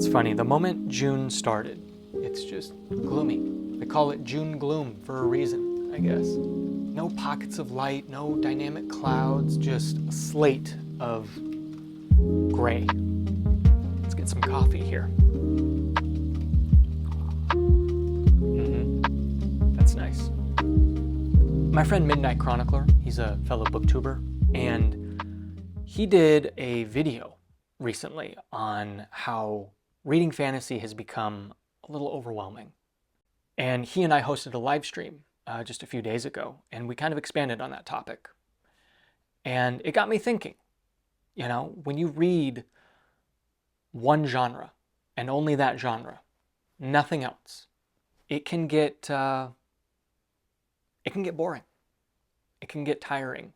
It's funny, the moment June started, it's just gloomy. They call it June gloom for a reason, I guess. No pockets of light, no dynamic clouds, just a slate of gray. Let's get some coffee here. That's nice. My friend Midnight Chronicler, he's a fellow booktuber, and he did a video recently on how reading fantasy has become a little overwhelming. And he and I hosted a live stream just a few days ago, and we kind of expanded on that topic. And it got me thinking, you know, when you read one genre, and only that genre, nothing else, it can get boring. It can get tiring,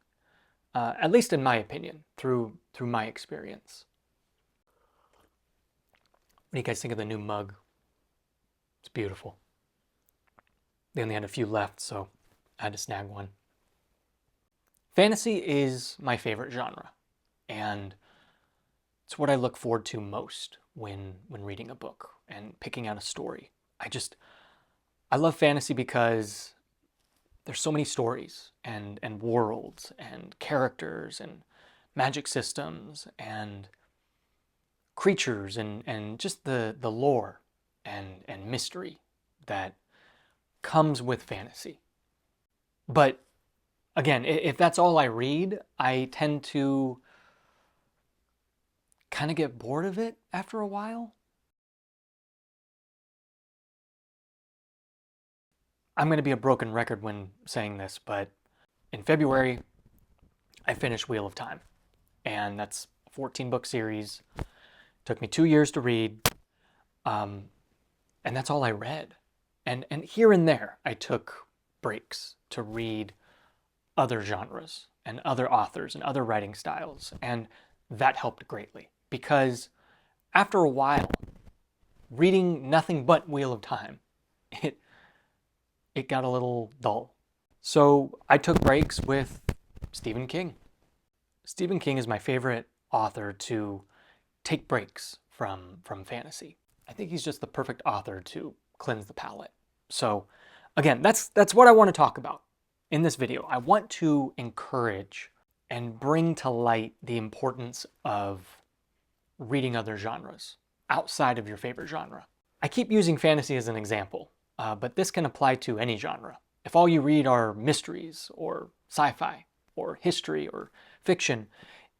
at least in my opinion, through my experience. What do you guys think of the new mug? It's beautiful. They only had a few left, so I had to snag one. Fantasy is my favorite genre, and it's what I look forward to most when reading a book and picking out a story. I love fantasy because there's so many stories and worlds and characters and magic systems and creatures and just the lore and mystery that comes with fantasy. But again, if that's all I read, I tend to kind of get bored of it after a while. I'm going to be a broken record when saying this, but in February, I finished Wheel of Time. And that's a 14-book series. Took me 2 years to read. And that's all I read. And here and there, I took breaks to read other genres and other authors and other writing styles. And that helped greatly. Because after a while, reading nothing but Wheel of Time, it got a little dull. So I took breaks with Stephen King. Stephen King is my favorite author to take breaks from fantasy. I think he's just the perfect author to cleanse the palate. So again, that's what I want to talk about in this video. I want to encourage and bring to light the importance of reading other genres outside of your favorite genre. I keep using fantasy as an example, but this can apply to any genre. If all you read are mysteries or sci-fi or history or fiction,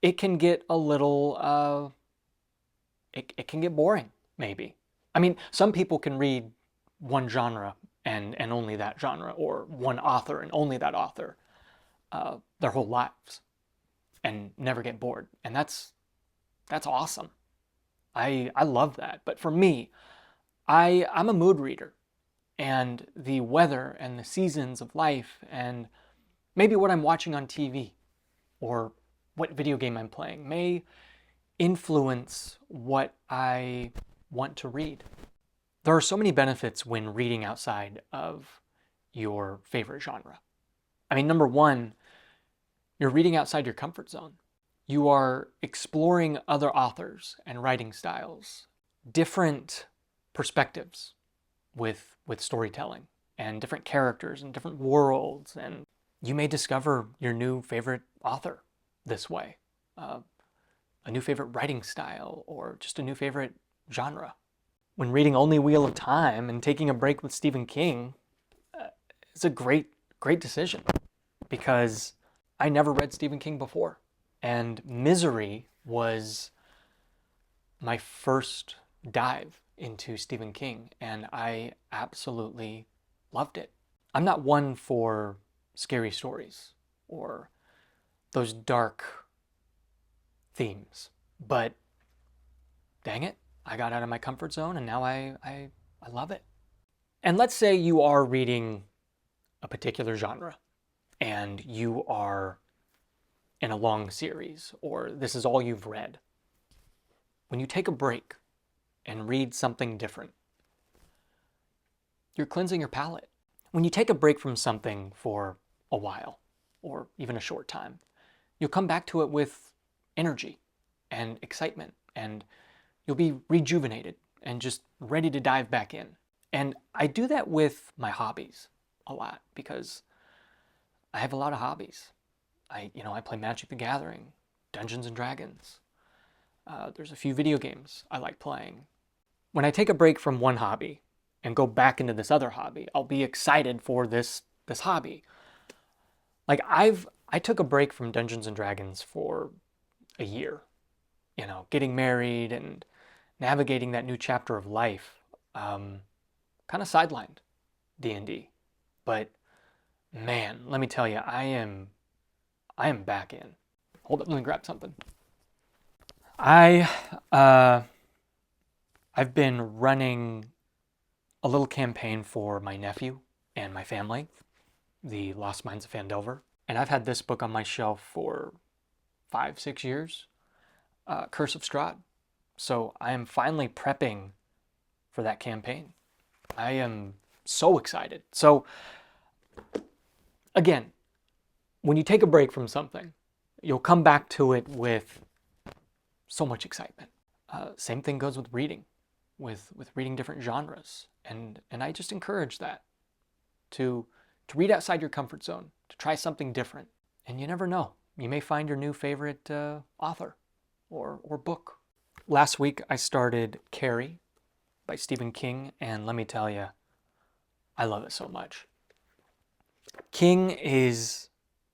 it can get a little, it can get boring, maybe. I mean, some people can read one genre and only that genre, or one author and only that author, their whole lives and never get bored. And that's awesome. I love that. But for me, I'm a mood reader, and the weather and the seasons of life and maybe what I'm watching on TV or what video game I'm playing may influence what I want to read. There are so many benefits when reading outside of your favorite genre. I mean, number one, you're reading outside your comfort zone. You are exploring other authors and writing styles, different perspectives with storytelling, and different characters and different worlds, and you may discover your new favorite author this way, a new favorite writing style, or just a new favorite genre. When reading only Wheel of Time and taking a break with Stephen King, it's a great decision, because I never read Stephen King before. And Misery was my first dive into Stephen King, and I absolutely loved it. I'm not one for scary stories or those dark themes, but dang it, I got out of my comfort zone, and now I love it. And let's say you are reading a particular genre and you are in a long series, or this is all you've read. When you take a break and read something different, you're cleansing your palate. When you take a break from something for a while, or even a short time, you'll come back to it with energy and excitement, and you'll be rejuvenated and just ready to dive back in. And I do that with my hobbies a lot because I have a lot of hobbies. I play Magic the Gathering, Dungeons and Dragons. There's a few video games I like playing. When I take a break from one hobby and go back into this other hobby, I'll be excited for this hobby. Like I took a break from Dungeons and Dragons for a year. Getting married and navigating that new chapter of life, kind of sidelined D&D. But man, let me tell you, I am back in. Hold up, let me grab something. I've been running a little campaign for my nephew and my family, The Lost Mines of Phandelver. And I've had this book on my shelf for 5-6 years, Curse of Strahd. So I am finally prepping for that campaign. I am so excited. So again, when you take a break from something, you'll come back to it with so much excitement. Same thing goes with reading, with reading different genres. And I just encourage that, to read outside your comfort zone, to try something different. And you never know. You may find your new favorite author or book. Last week I started Carrie by Stephen King, and let me tell you, I love it so much. King is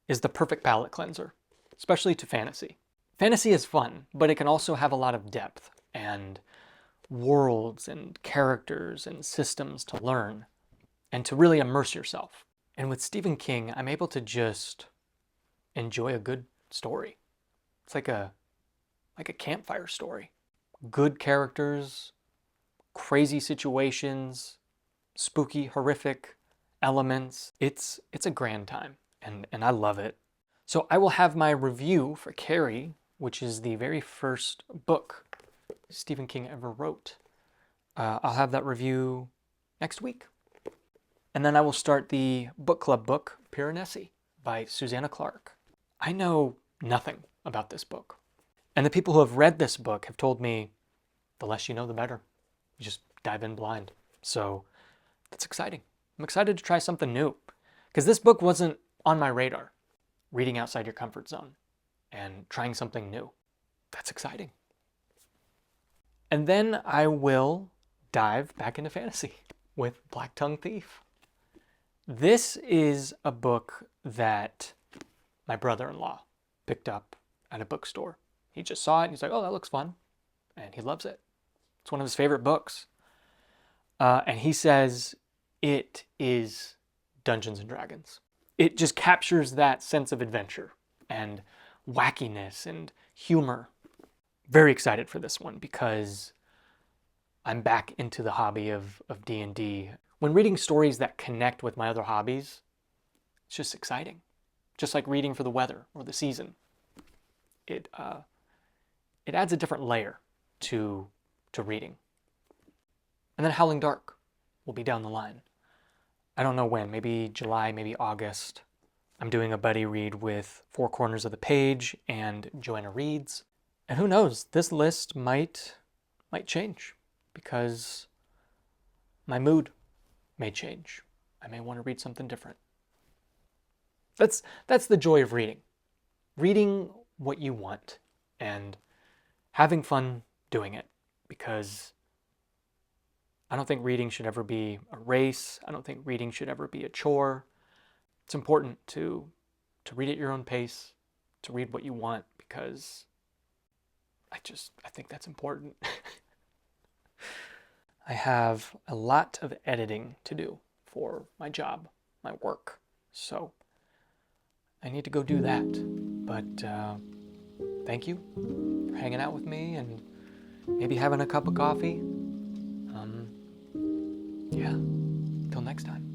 the perfect palate cleanser, especially to fantasy. Fantasy is fun, but it can also have a lot of depth and worlds and characters and systems to learn and to really immerse yourself. And with Stephen King, I'm able to just enjoy a good story. It's like a campfire story. Good characters, crazy situations, spooky, horrific elements. It's a grand time, and I love it. So I will have my review for Carrie, which is the very first book Stephen King ever wrote. I'll have that review next week. And then I will start the book club book, Piranesi, by Susanna Clarke. I know nothing about this book. And the people who have read this book have told me, the less you know, the better. You just dive in blind. So that's exciting. I'm excited to try something new, because this book wasn't on my radar. Reading outside your comfort zone and trying something new. That's exciting. And then I will dive back into fantasy with Black Tongue Thief. This is a book that my brother-in-law picked up at a bookstore. He just saw it and he's like, oh, that looks fun. And he loves it. It's one of his favorite books. And he says it is Dungeons and Dragons. It just captures that sense of adventure and wackiness and humor. Very excited for this one because I'm back into the hobby of D&D. When reading stories that connect with my other hobbies, it's just exciting. Just like reading for the weather or the season. It adds a different layer to reading. And then Howling Dark will be down the line. I don't know when, maybe July, maybe August. I'm doing a buddy read with Four Corners of the Page and Joanna Reads. And who knows, this list might change because my mood may change. I may want to read something different. That's the joy of reading. Reading what you want and having fun doing it, because I don't think reading should ever be a race. I don't think reading should ever be a chore. It's important to read at your own pace, to read what you want, because I think that's important. I have a lot of editing to do for my job, my work, so I need to go do that. But thank you for hanging out with me and maybe having a cup of coffee. Yeah, till next time.